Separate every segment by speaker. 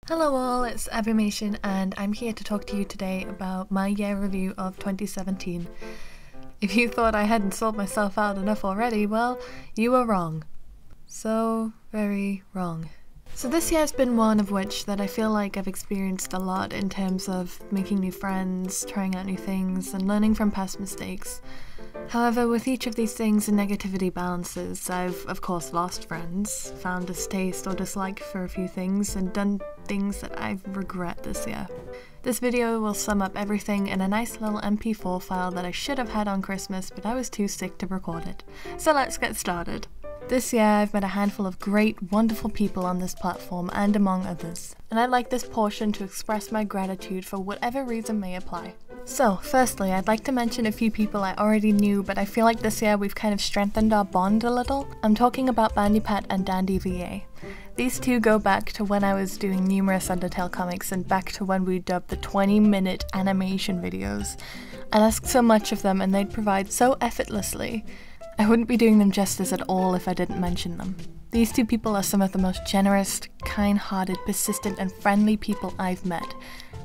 Speaker 1: Hello all, it's Abimation and I'm here to talk to you today about my year review of 2017. If you thought I hadn't sold myself out enough already, well, you were wrong. So very wrong. So this year's been one of which that I feel like I've experienced a lot in terms of making new friends, trying out new things, and learning from past mistakes. However, with each of these things and negativity balances, I've of course lost friends, found distaste or dislike for a few things, and done things that I regret this year. This video will sum up everything in a nice little MP4 file that I should have had on Christmas, but I was too sick to record it. So let's get started. This year I've met a handful of great, wonderful people on this platform and among others, and I'd like this portion to express my gratitude for whatever reason may apply. So, firstly, I'd like to mention a few people I already knew, but I feel like this year we've kind of strengthened our bond a little. I'm talking about Bandipat and DandyVA. These two go back to when I was doing numerous Undertale comics and back to when we dubbed the 20-minute animation videos. I'd ask so much of them and they'd provide so effortlessly. I wouldn't be doing them justice at all if I didn't mention them. These two people are some of the most generous, kind-hearted, persistent and friendly people I've met,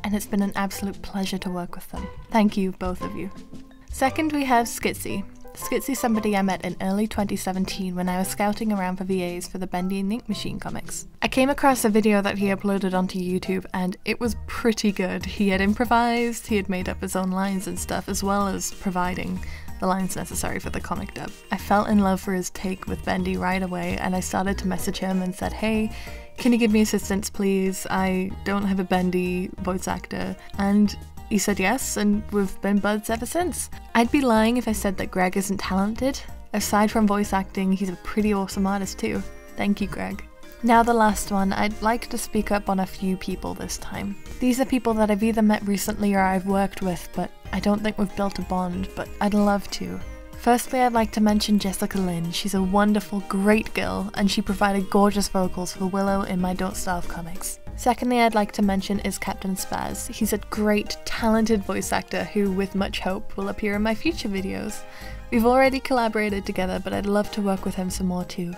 Speaker 1: and it's been an absolute pleasure to work with them. Thank you, both of you. Second, we have Skitzy. Skitzy's somebody I met in early 2017 when I was scouting around for VAs for the Bendy and Ink Machine comics. I came across a video that he uploaded onto YouTube and it was pretty good. He had improvised, he had made up his own lines and stuff, as well as providing the lines necessary for the comic dub. I fell in love for his take with Bendy right away and I started to message him and said, hey, can you give me assistance please? I don't have a Bendy voice actor. And he said yes, and we've been buds ever since. I'd be lying if I said that Greg isn't talented. Aside from voice acting, he's a pretty awesome artist too. Thank you, Greg. Now the last one, I'd like to speak up on a few people this time. These are people that I've either met recently or I've worked with, but I don't think we've built a bond, but I'd love to. Firstly, I'd like to mention Jessica Lynn. She's a wonderful, great girl, and she provided gorgeous vocals for Willow in my Don't Starve comics. Secondly, I'd like to mention is Captain Spaz. He's a great, talented voice actor who, with much hope, will appear in my future videos. We've already collaborated together, but I'd love to work with him some more too.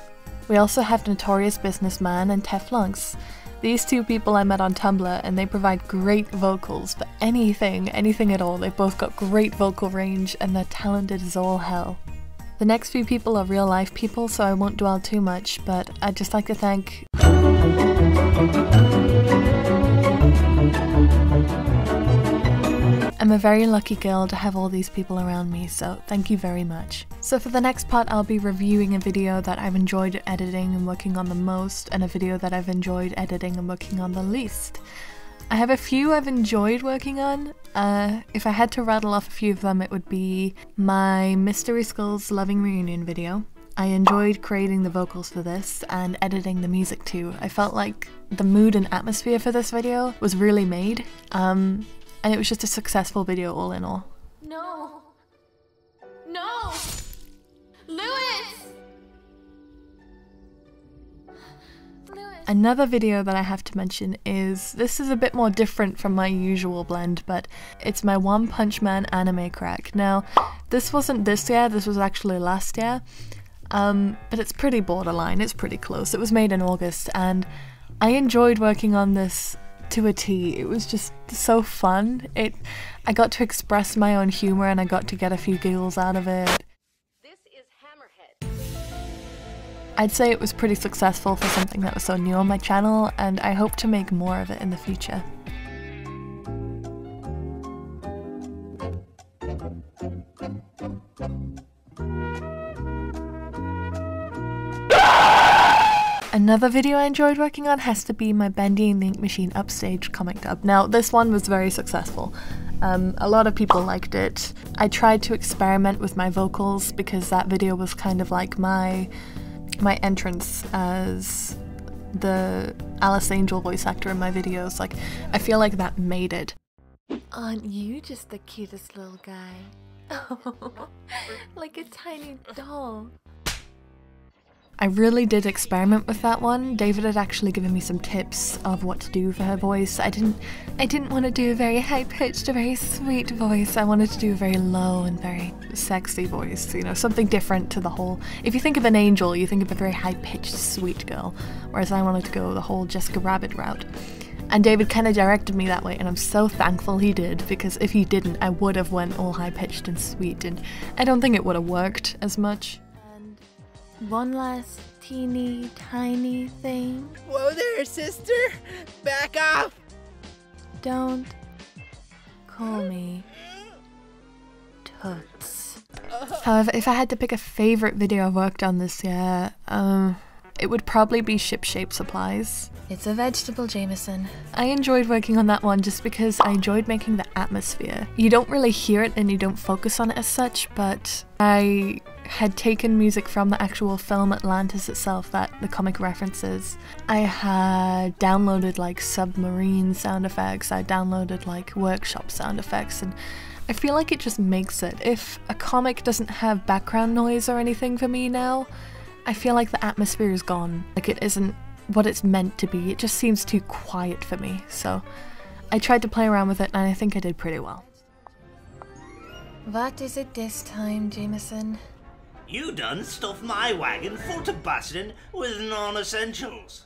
Speaker 1: We also have NotoriousBusinessMan and Teflunks. These two people I met on Tumblr and they provide great vocals for anything at all. They've both got great vocal range and they're talented as all hell. The next few people are real life people, so I won't dwell too much, but I'd just like to thank I'm a very lucky girl to have all these people around me, so thank you very much. So for the next part I'll be reviewing a video that I've enjoyed editing and working on the most, and a video that I've enjoyed editing and working on the least. I have a few I've enjoyed working on. If I had to rattle off a few of them, it would be my Mystery Skulls Loving Reunion video. I enjoyed creating the vocals for this and editing the music too. I felt like the mood and atmosphere for this video was really made. And it was just a successful video all in all.
Speaker 2: No! No! Lewis!
Speaker 1: Another video that I have to mention is, this is a bit more different from my usual blend, but it's my One Punch Man anime crack. Now, this wasn't this year, this was actually last year, but it's pretty borderline, it's pretty close. It was made in August, and I enjoyed working on this to a T. It was just so fun. I got to express my own humor and I got to get a few giggles out of it.
Speaker 2: This is Hammerhead.
Speaker 1: I'd say it was pretty successful for something that was so new on my channel, and I hope to make more of it in the future. Another video I enjoyed working on has to be my Bendy and Ink Machine UpStaged comic dub. Now, this one was very successful. A lot of people liked it. I tried to experiment with my vocals because that video was kind of like my entrance as the Alice Angel voice actor in my videos. Like, I feel like that made it. Aren't you just the cutest little guy? Oh, like a tiny doll. I really did experiment with that one. David had actually given me some tips of what to do for her voice. I didn't want to do a very high-pitched, a very sweet voice. I wanted to do a very low and very sexy voice, you know, something different to the whole... If you think of an angel, you think of a very high-pitched, sweet girl, whereas I wanted to go the whole Jessica Rabbit route. And David kind of directed me that way, and I'm so thankful he did, because if he didn't, I would have went all high-pitched and sweet, and I don't think it would have worked as much. And one last teeny tiny thing.
Speaker 3: Whoa there, sister! Back off!
Speaker 1: Don't call me Toots. However, if I had to pick a favourite video I've worked on this year, it would probably be Ship-Shape Supplies. It's a vegetable, Jameson. I enjoyed working on that one just because I enjoyed making the atmosphere. You don't really hear it and you don't focus on it as such, but I had taken music from the actual film Atlantis itself that the comic references. I had downloaded like submarine sound effects, I downloaded like workshop sound effects, and I feel like it just makes it. If a comic doesn't have background noise or anything for me now, I feel like the atmosphere is gone. Like it isn't what it's meant to be. It just seems too quiet for me. So I tried to play around with it and I think I did pretty well. What is it this time, Jameson?
Speaker 4: You done stuffed my wagon full to busting with non-essentials.